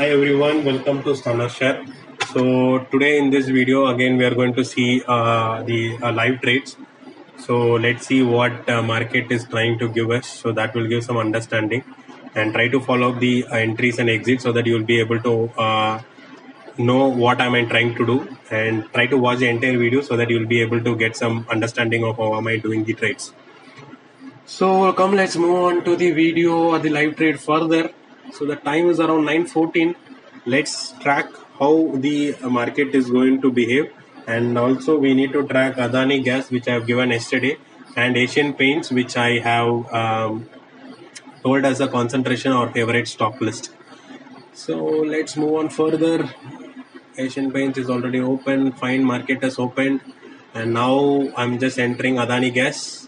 Hi everyone, welcome to Stunner Share. So today in this video again we are going to see the live trades. So let's see what market is trying to give us. So that will give some understanding and try to follow up the entries and exits so that you will be able to know what am I trying to do and try to watch the entire video so that you will be able to get some understanding of how am I doing the trades. So come, let's move on to the video or the live trade further. So the time is around 9:14. Let's track how the market is going to behave, and also we need to track Adani Gas, which I have given yesterday, and Asian Paints, which I have told as a concentration or favorite stock list. So let's move on further. Asian Paints is already open. Fine, market has opened, and now I'm just entering Adani Gas.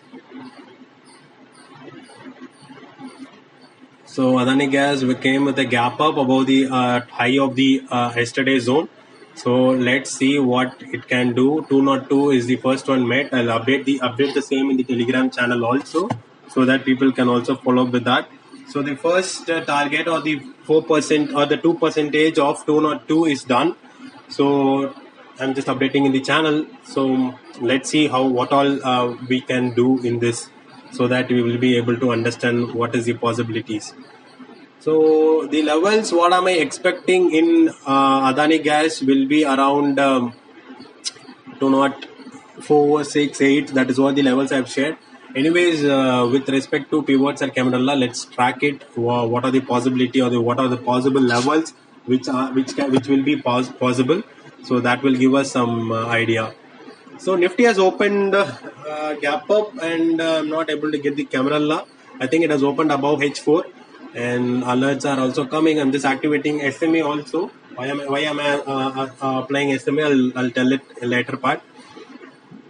So Adani Gas came with a gap up above the high of the yesterday zone. So let's see what it can do. 202 is the first one met. I'll update the same in the Telegram channel also, so that people can also follow up with that. So the first target or the 4% or the 2% of 202 is done. So I'm just updating in the channel. So let's see what all we can do in this, so that we will be able to understand what is the possibilities. So the levels, what am I expecting in Adani Gas will be around 204, 6, 8. That is what the levels I've shared. Anyways, with respect to pivots or Camarilla, let's track it. What are the possibility or what are the possible levels which will be possible? So that will give us some idea. So Nifty has opened gap up, and I'm not able to get the Camarilla. I think it has opened above H4, and alerts are also coming. I'm just activating SMA also. Why am I applying SMA? I'll tell it later part.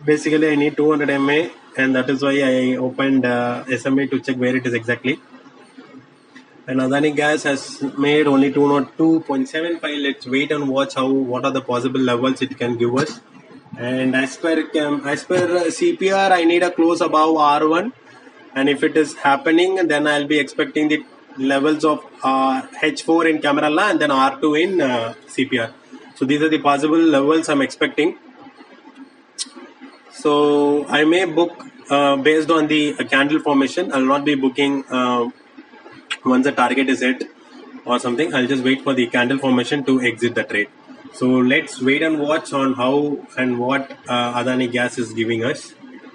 Basically, I need 200 MA, and that is why I opened SMA to check where it is exactly. And Adani Gas has made only 202.75. Let's wait and watch what are the possible levels it can give us. And as per CPR, I need a close above R1, and if it is happening, then I'll be expecting the levels of H4 in Camarilla and then R2 in CPR. So these are the possible levels I'm expecting. So I may book based on the candle formation. I'll not be booking once the target is hit or something. I'll just wait for the candle formation to exit the trade. So let's wait and watch on how and what Adani Gas is giving us.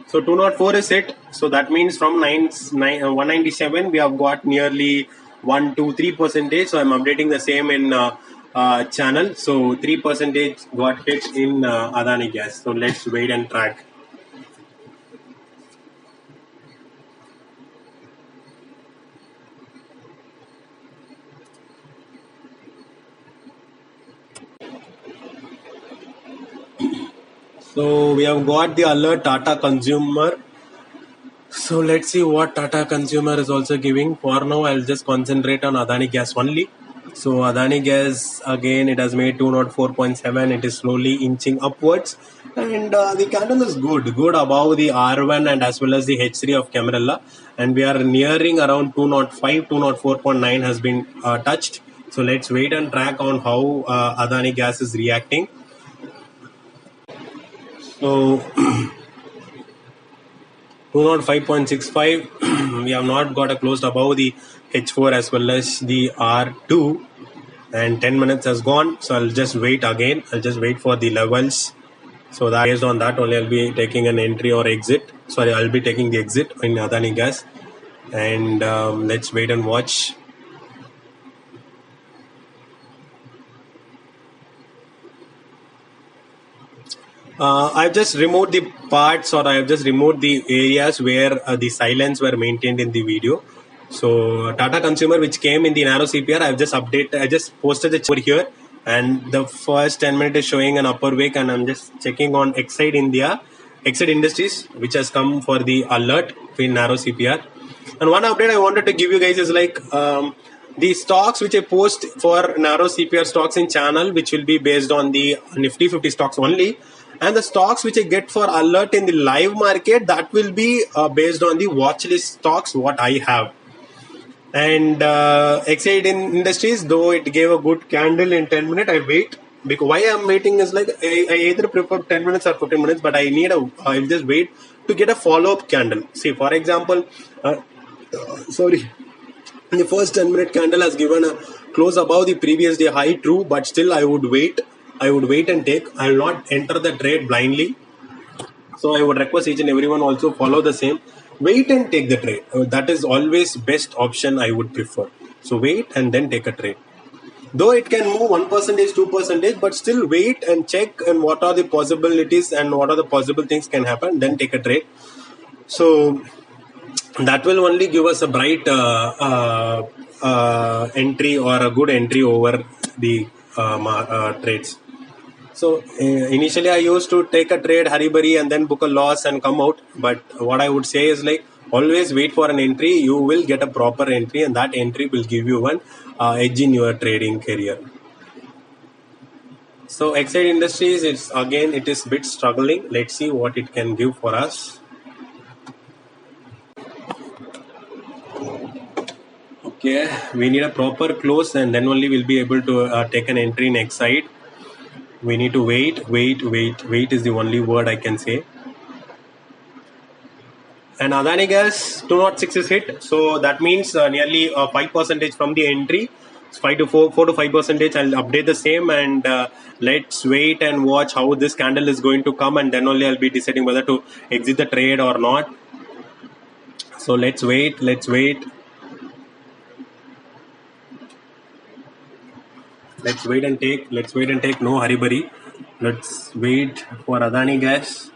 So 204 is hit. So that means from 197 we have got nearly 1 to 3%. So I'm updating the same in channel. So 3% got hit in Adani Gas. So let's wait and track. So we have got the alert Tata Consumer. So let's see what Tata Consumer is also giving. For now, I'll just concentrate on Adani Gas only. So Adani Gas, again, it has made 204.7. It is slowly inching upwards. And the candle is good above the R1 and as well as the H3 of Camarilla. And we are nearing around 205, 204.9 has been touched. So let's wait and track on how Adani Gas is reacting. So 205.65, we have not got a closed above the H4 as well as the R2, and 10 minutes has gone. So I'll just wait again. I'll just wait for the levels. So that based on that only I'll be taking an entry or exit. Sorry, I'll be taking the exit in Adani Gas. And let's wait and watch. I've just removed the parts, or I've just removed the areas where the silence were maintained in the video. So Tata Consumer, which came in the narrow CPR, I just posted it over here, and the first 10 minutes is showing an upper wick, and I'm just checking on Exide Industries, which has come for the alert in narrow CPR. And one update I wanted to give you guys is like the stocks which I post for narrow CPR stocks in channel, which will be based on the Nifty 50 stocks only. And the stocks which I get for alert in the live market, that will be based on the watch list stocks what I have. And Exide in Industries, though it gave a good candle in 10 minutes, I wait. Because why I'm waiting is like I either prefer 10 minutes or 15 minutes, but I'll just wait to get a follow-up candle. See, for example, sorry, the first 10-minute candle has given a close above the previous day high, true, but still I would wait. I would wait and take. I will not enter the trade blindly. So I would request each and everyone also follow the same. Wait and take the trade. That is always best option I would prefer. So wait and then take a trade. Though it can move 1%, 2%, but still wait and check and what are the possibilities and what are the possible things can happen. Then take a trade. So that will only give us a bright entry or a good entry over the trades. So initially I used to take a trade, hurry and then book a loss and come out. But what I would say is like always wait for an entry. You will get a proper entry, and that entry will give you one edge in your trading career. So Exide Industries, it is bit struggling. Let's see what it can give for us. Okay, we need a proper close, and then only we'll be able to take an entry in Exide. We need to wait. Wait is the only word I can say. And Adani Gas 206 is hit, so that means nearly 5% from the entry. 4 to 5%. I'll update the same, and let's wait and watch how this candle is going to come, and then only I'll be deciding whether to exit the trade or not. So let's wait. Let's wait and take. No hurry. Let's wait for Adani Gas.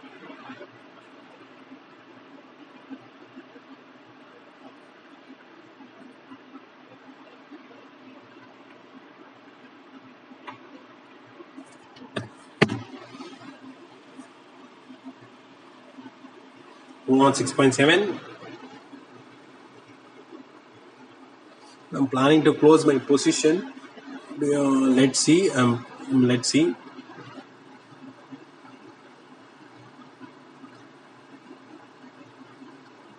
On 6.7. I'm planning to close my position. Let's see. Let's see.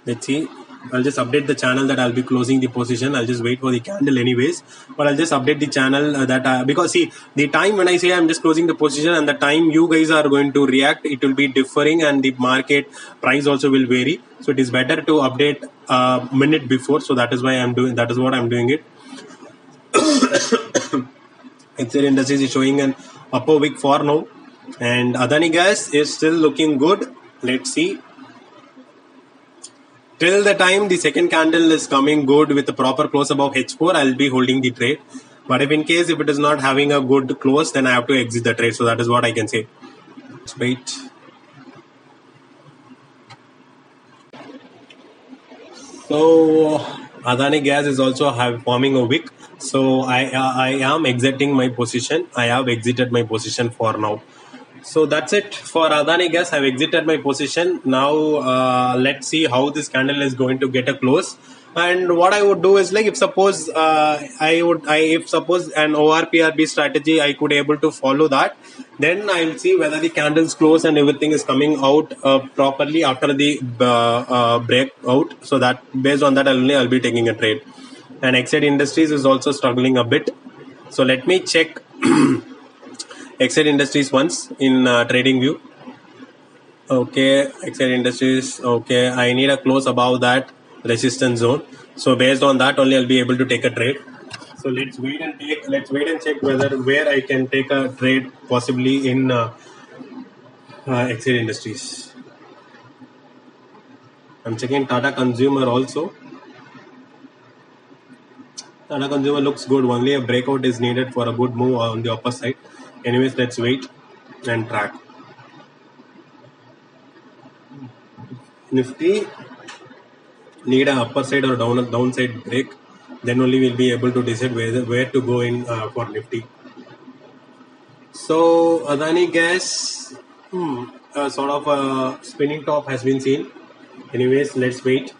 Let's see. I'll just update the channel that I'll be closing the position. I'll just wait for the candle anyways. But I'll just update the channel because see, the time when I say I'm just closing the position and the time you guys are going to react, it will be differing, and the market price also will vary. So it is better to update a minute before. So that is why I'm doing. That is what I'm doing it. Exide Industries is showing an upper wick for now, and Adani Gas is still looking good. Let's see. Till the time the second candle is coming good with a proper close above H4, I'll be holding the trade. But if it is not having a good close, then I have to exit the trade. So that is what I can say. Let's wait. So Adani Gas is also forming a wick. So I am exiting my position. I have exited my position for now. So that's it for Adani Gas. I've exited my position. Now let's see how this candle is going to get a close. And what I would do is like if suppose if suppose an ORPRB strategy I could able to follow that, then I'll see whether the candles close and everything is coming out properly after the breakout. So that based on that I'll be taking a trade. And Exide Industries is also struggling a bit. So let me check Exide Industries once in trading view. Okay, Exide Industries. Okay, I need a close above that resistance zone. So based on that only I'll be able to take a trade. So let's wait and check where I can take a trade possibly in Exide Industries. I'm checking Tata Consumer also. Tata Consumer looks good. Only a breakout is needed for a good move on the upper side. Anyways, let's wait and track. Nifty need an upper side or downside break, then only we'll be able to decide where to go in for Nifty. So Adani Gas, sort of a spinning top has been seen. Anyways, let's wait.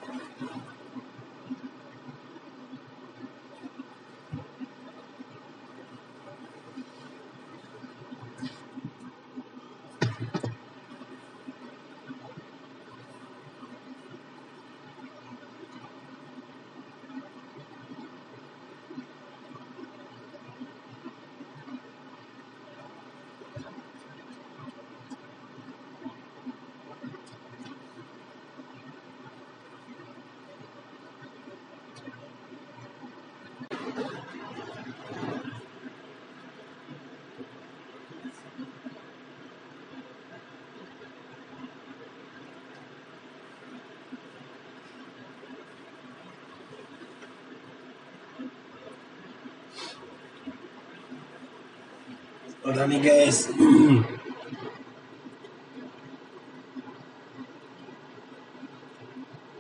Adani Gas.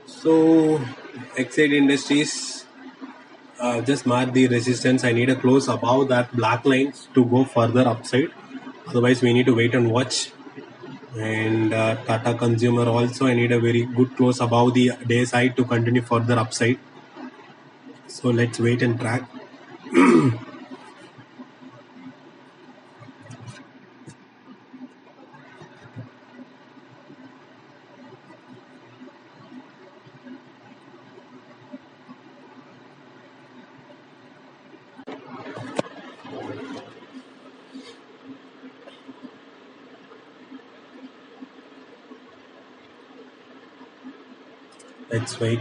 So, Exide Industries just mark the resistance. I need a close above that black lines to go further upside. Otherwise, we need to wait and watch. And Tata Consumer also, I need a very good close above the day side to continue further upside. So let's wait and track. Let's wait.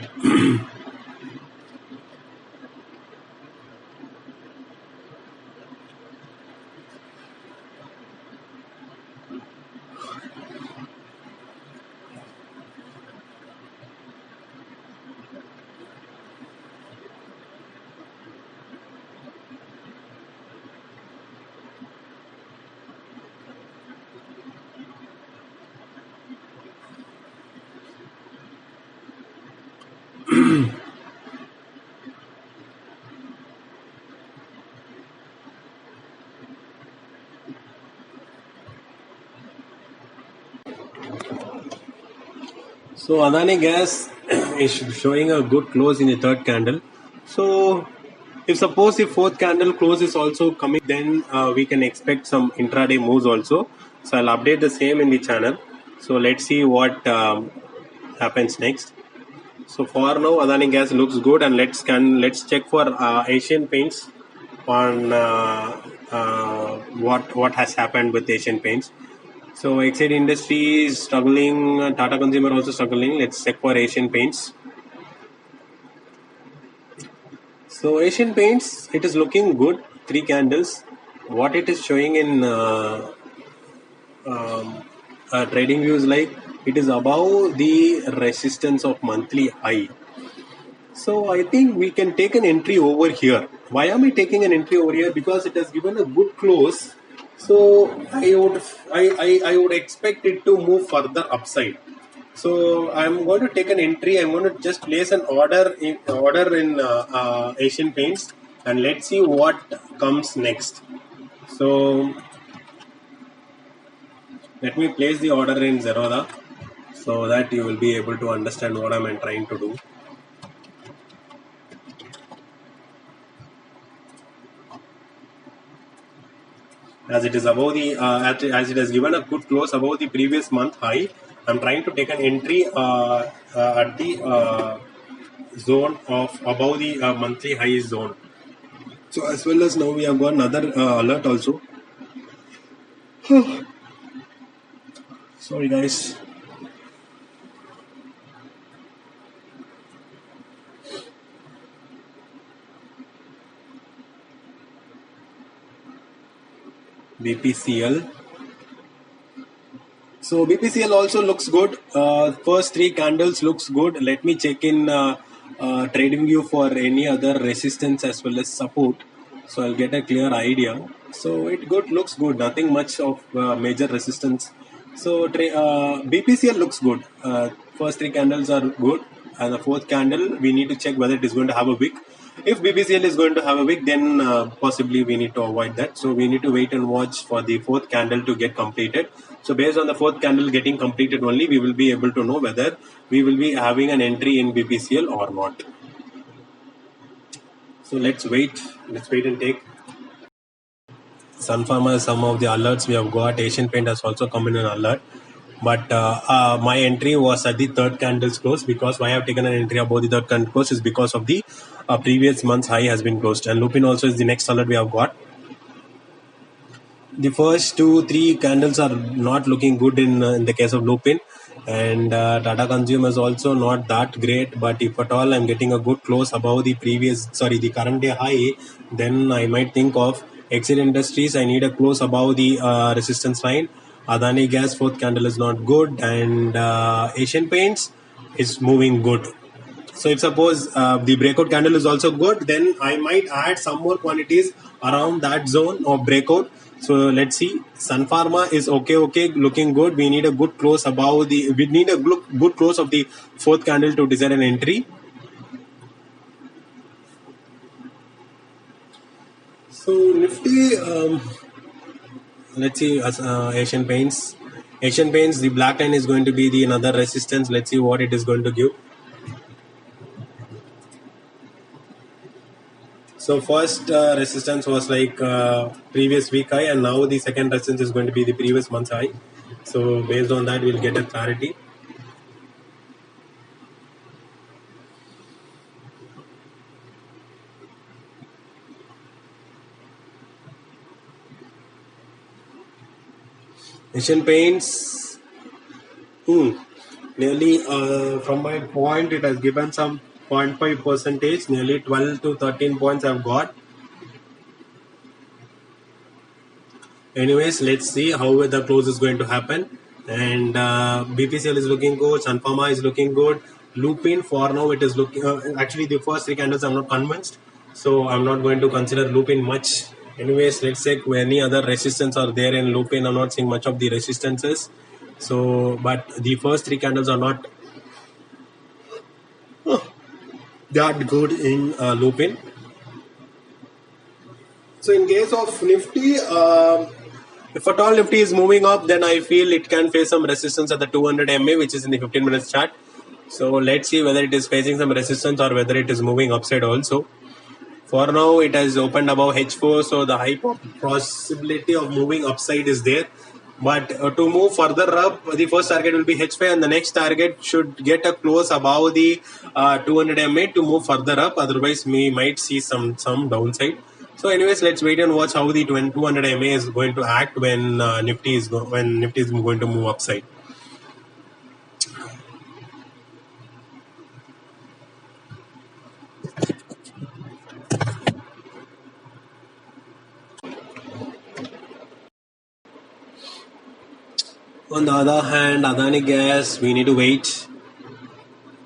So Adani Gas is showing a good close in the third candle. So if suppose the fourth candle close is also coming, then we can expect some intraday moves also. So I'll update the same in the channel. So let's see what happens next. So for now, Adani Gas looks good, and let's check for Asian Paints on what has happened with Asian Paints. So Exide Industry is struggling, Tata Consumer also struggling. Let's check for Asian Paints. So Asian Paints, it is looking good. 3 candles. What it is showing in trading views, like it is above the resistance of monthly high. So I think we can take an entry over here. Why am I taking an entry over here? Because it has given a good close. So I would expect it to move further upside. So I'm going to take an entry. I'm going to just place an order in Asian Paints, and let's see what comes next. So let me place the order in Zerodha so that you will be able to understand what I'm trying to do. As it is above the as it has given a good close above the previous month high, I'm trying to take an entry at the zone of above the monthly high zone. So as well as now we have got another alert also. Sorry guys. BPCL. So BPCL also looks good. First 3 candles looks good. Let me check in trading view for any other resistance as well as support. So I'll get a clear idea. So it looks good. Nothing much of major resistance. So BPCL looks good. First 3 candles are good, and the fourth candle we need to check whether it is going to have a wick. If BPCL is going to have a wick, then possibly we need to avoid that. So we need to wait and watch for the fourth candle to get completed. So based on the fourth candle getting completed only, we will be able to know whether we will be having an entry in BPCL or not. So let's wait and take. Sun Pharma, some of the alerts we have got. Asian Paint has also come in an alert. But my entry was at the third candle's close, because why I have taken an entry above the third candle close is because of the previous month's high has been closed. And Lupin also is the next alert we have got. The first 2-3 candles are not looking good in the case of Lupin, and Tata Consumer is also not that great. But if at all I'm getting a good close above the the current day high, then I might think of Exide Industries. I need a close above the resistance line. Adani Gas fourth candle is not good, and Asian Paints is moving good. So if suppose the breakout candle is also good, then I might add some more quantities around that zone of breakout. So let's see. Sun Pharma is okay, looking good. We need a good close above the. We need a good close of the fourth candle to design an entry. So Nifty, let's see. Asian Paints. Asian Paints. The black line is going to be the another resistance. Let's see what it is going to give. So first resistance was like previous week high, and now the second resistance is going to be the previous month's high. So based on that, we'll get a clarity. Asian Paints, nearly from my point, it has given some 0.5 percentage, nearly 12 to 13 points I've got. Anyways, let's see how the close is going to happen. And BPCL is looking good, Sun Pharma is looking good. Lupin, for now, it is looking. Actually, the first three candles I'm not convinced, so I'm not going to consider Lupin much. Anyways, let's check any other resistance are there in Lupin. I'm not seeing much of the resistances. So, but the first three candles are not that good in Lupin. So, in case of Nifty, if at all Nifty is moving up, then I feel it can face some resistance at the 200 MA, which is in the 15 minutes chart. So let's see whether it is facing some resistance or whether it is moving upside also. For now, it has opened above H4, so the high possibility of moving upside is there. But to move further up, the first target will be H5, and the next target should get a close above the 200 MA to move further up. Otherwise, we might see some downside. So, anyways, let's wait and watch how the 200 MA is going to act when Nifty is going to move upside. On the other hand, Adani Gas, we need to wait.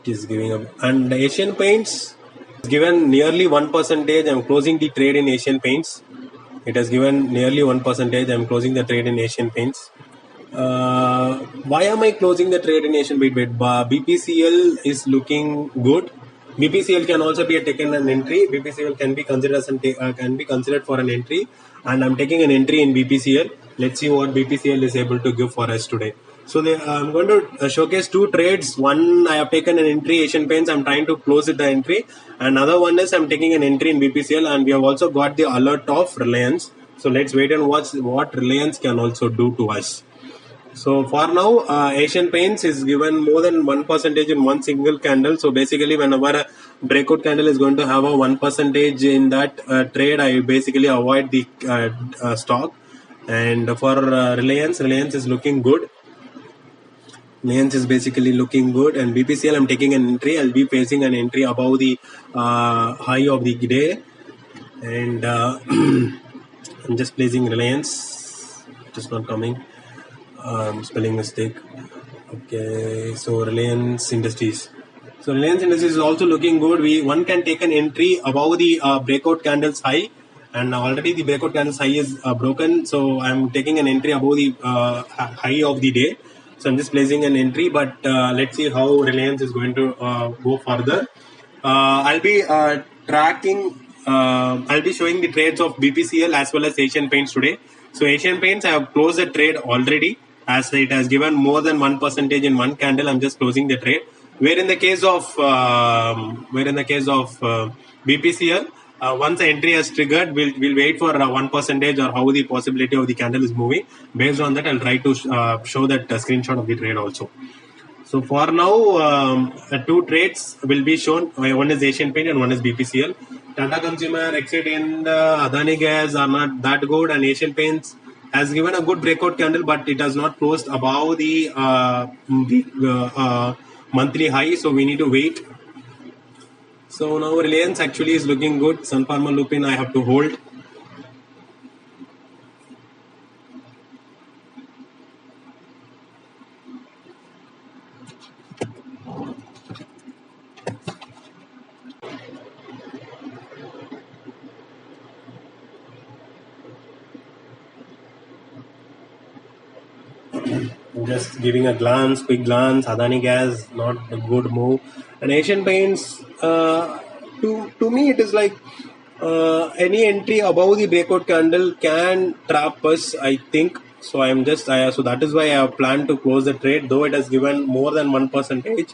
It is giving up. And Asian Paints is given nearly 1%. I'm closing the trade in Asian Paints. It has given nearly 1%. I'm closing the trade in Asian Paints. Why am I closing the trade in Asian Paints? BPCL is looking good. BPCL can also be taken an entry. BPCL can be considered for an entry, and I'm taking an entry in BPCL. Let's see what BPCL is able to give for us today. So I'm going to showcase two trades. One, I have taken an entry Asian Paints. I'm trying to close it the entry. Another one is I'm taking an entry in BPCL, and we have also got the alert of Reliance. So let's wait and watch what Reliance can also do to us. So for now, Asian Paints is given more than 1% in one single candle. So basically, whenever a breakout candle is going to have a 1% in that trade, I basically avoid the stock. And for Reliance is looking good. Reliance is basically looking good. And BPCL, I'm taking an entry. I'll be facing an entry above the high of the day. And I'm just placing Reliance. It is not coming. Spelling mistake. Okay, so Reliance Industries. So Reliance Industries is also looking good. One can take an entry above the breakout candles high, and already the breakout candles high is broken. So I'm taking an entry above the high of the day. So I'm just placing an entry, but let's see how Reliance is going to go further. I'll be tracking. I'll be showing the trades of BPCL as well as Asian Paints today. So Asian Paints, I have closed the trade already, as it has given more than 1% in one candle. I'm just closing the trade. Where in the case of BPCL, once the entry has triggered, we'll wait for 1% or how the possibility of the candle is moving. Based on that, I'll try to show that screenshot of the trade also. So for now, two trades will be shown. One is Asian Paint and one is BPCL. Tata Consumer, Exit, and Adani Gas are not that good, and Asian Paints has given a good breakout candle, but it has not closed above the monthly high. So we need to wait. So now Reliance actually is looking good. Sun Pharma, Lupin, I have to hold. just giving a glance, quick glance. Adani Gas, not a good move. And Asian Paints, to me, it is like any entry above the breakout candle can trap us, I think. So so that is why I have planned to close the trade, though it has given more than 1%,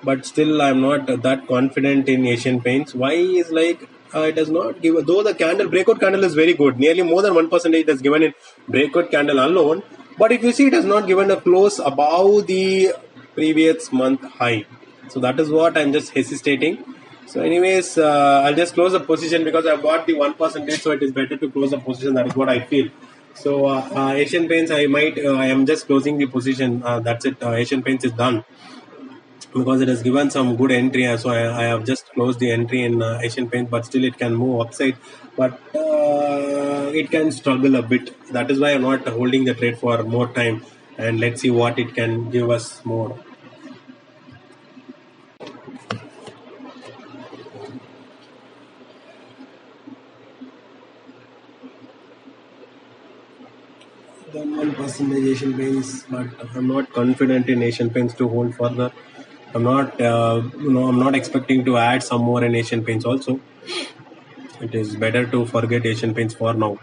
but still I'm not that confident in Asian Paints. Why is like it does not give, though the breakout candle is very good, nearly more than 1% it has given in breakout candle alone. But if you see, it has not given a close above the previous month high. So that is what I'm just hesitating. So anyways, I'll just close the position because I've got the 1%, so it is better to close the position. That is what I feel. So Asian Paints, I am just closing the position. That's it. Asian Paints is done because it has given some good entry. So I have just closed the entry in Asian Paints, but still it can move upside. But it can struggle a bit. That is why I'm not holding the trade for more time. And let's see what it can give us more. Then 1% Asian Paints, but I'm not confident in Asian Paints to hold further. I'm not expecting to add some more in Asian Paints also. It is better to forget Asian Paints for now.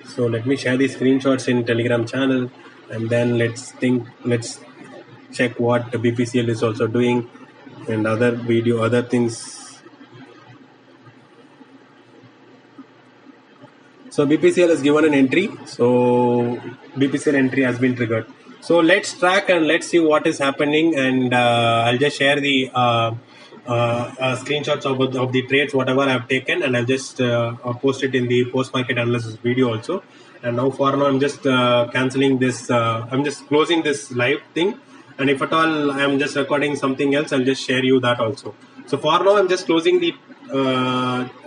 So let me share the screenshots in Telegram channel, and then let's check what the BPCL is also doing and other things. So BPCL has given an entry. So BPCL entry has been triggered. So let's track and let's see what is happening. And I'll just share the screenshots of the trades, whatever I've taken, and I'll just post it in the post-market analysis video also. And now for now, I'm just canceling this. I'm just closing this live thing. And if at all I'm just recording something else, I'll just share you that also. So for now, I'm just closing the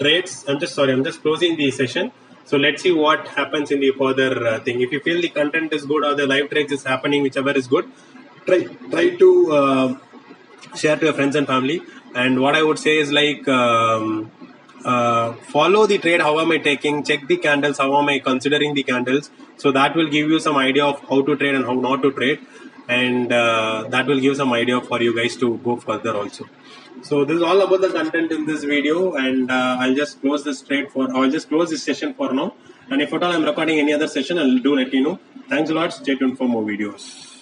trades. I'm just closing the session. So let's see what happens in the further thing. If you feel the content is good or the live trades is happening, whichever is good, try to share to your friends and family. And what I would say is like follow the trade. How am I taking? Check the candles. How am I considering the candles? So that will give you some idea of how to trade and how not to trade, and that will give some idea for you guys to go further also. So this is all about the content in this video, and I'll just close this I'll just close this session for now. And if at all I'm recording any other session, I'll let you know. Thanks a lot. Stay tuned for more videos.